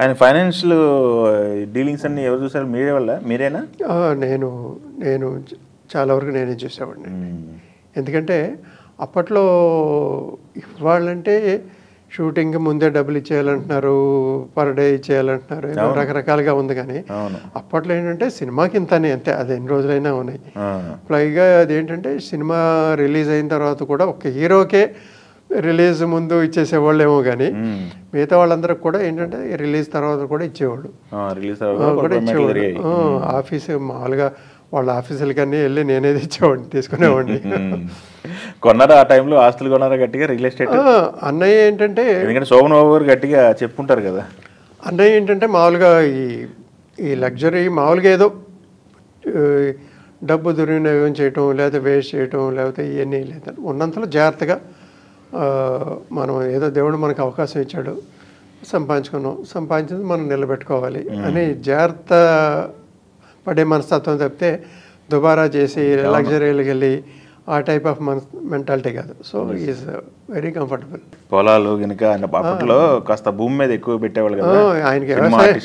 ఆయన financial dealings అన్ని ఎవరు చూసారు? మీరేనా? నేను నేను చాలా వరకు నేనే చూసేవాడిని. ఎందుకంటే అప్పట్లో ఇవ్వాలంటే షూటింగ్ ముందే డబ్బులు ఇచ్చేయాలంటున్నారు, పర్ డే ఇచ్చేయాలంటున్నారు, రకరకాలుగా ఉంది. కానీ అప్పట్లో ఏంటంటే సినిమాకి ఇంతనే, అంతే, అది ఎన్ని రోజులైనా ఉన్నాయి. పైగా అదేంటంటే సినిమా రిలీజ్ అయిన తర్వాత కూడా ఒక హీరోకే రిలీజ్ ముందు ఇచ్చేసేవాళ్ళేమో, కానీ మిగతా వాళ్ళందరికి కూడా ఏంటంటే రిలీజ్ తర్వాత కూడా ఇచ్చేవాళ్ళు. ఆఫీస్ మామూలుగా వాళ్ళ ఆఫీసులకన్నీ వెళ్ళి నేనే తెచ్చేవాడిని, తీసుకునేవాడిని. కొన్నారా ఆ టైంలో? ఆస్తులు కొన్నారా గట్టిగా? రియల్ ఎస్టేట్ అన్నయ్య ఏంటంటే, ఎందుకంటే శోభన్ బాబు గారు గట్టిగా చెప్పుకుంటారు కదా. అన్నయ్య ఏంటంటే మామూలుగా ఈ లగ్జరీ మామూలుగా ఏదో డబ్బు దుర్వినియోగం చేయటం, లేకపోతే వేస్ట్ చేయటం, లేకపోతే ఇవన్నీ లేదా, ఉన్నంతలో జాగ్రత్తగా మనం ఏదో దేవుడు మనకు అవకాశం ఇచ్చాడు, సంపాదించింది మనం నిలబెట్టుకోవాలి అని జాగ్రత్త పడే మనస్తత్వం తప్పితే దుబారా చేసి లగ్జరీలకు వెళ్ళి ఆ టైప్ ఆఫ్ మెంటాలిటీ కాదు. So is very comfortable. పొలాలు కనుక అప్పట్లో కాస్త భూమి మీద ఎక్కువ పెట్టేవాళ్ళు కదా. ఆయనకి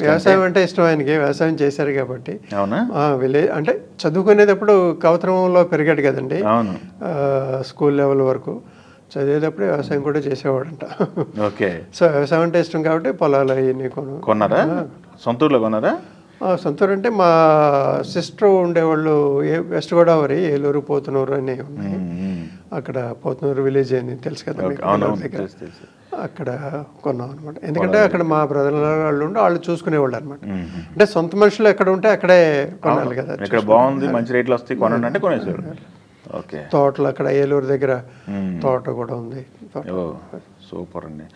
వ్యవసాయం అంటే ఇష్టం, ఆయనకి వ్యవసాయం చేశారు కాబట్టి. విలేజ్ అంటే చదువుకునేటప్పుడు కవతరంలో పెరిగాడు కదండి, స్కూల్ లెవెల్ వరకు చదివేటప్పుడు వ్యవసాయం కూడా చేసేవాడంట. ఓకే. సో వ్యవసాయం అంటే ఇష్టం కాబట్టి పొలాలు అవన్నీ కొన్నారా? సొంతూరులో కొన్నారా? సొంతూరు అంటే మా సిస్టర్ ఉండేవాళ్ళు వెస్ట్ గోదావరి, ఏలూరు, పోతునూరు అని ఉన్నాయి. అక్కడ పోతునూరు విలేజ్ అని తెలుసు కదా దగ్గర, అక్కడ కొన్నాం అనమాట. ఎందుకంటే అక్కడ మా బ్రదర్ వాళ్ళు ఉండి వాళ్ళు చూసుకునేవాళ్ళు అనమాట. అంటే సొంత మనుషులు ఎక్కడ ఉంటే అక్కడే కొనాలి కదా. ఇక్కడ బాగుంది, మంచి రేట్లు వస్తాయి, కొనండి అంటే కొనేసేవాళ్ళు. ఓకే. తోటలు అక్కడ ఏలూరు దగ్గర తోట కూడా ఉంది. సూపర్ అండి.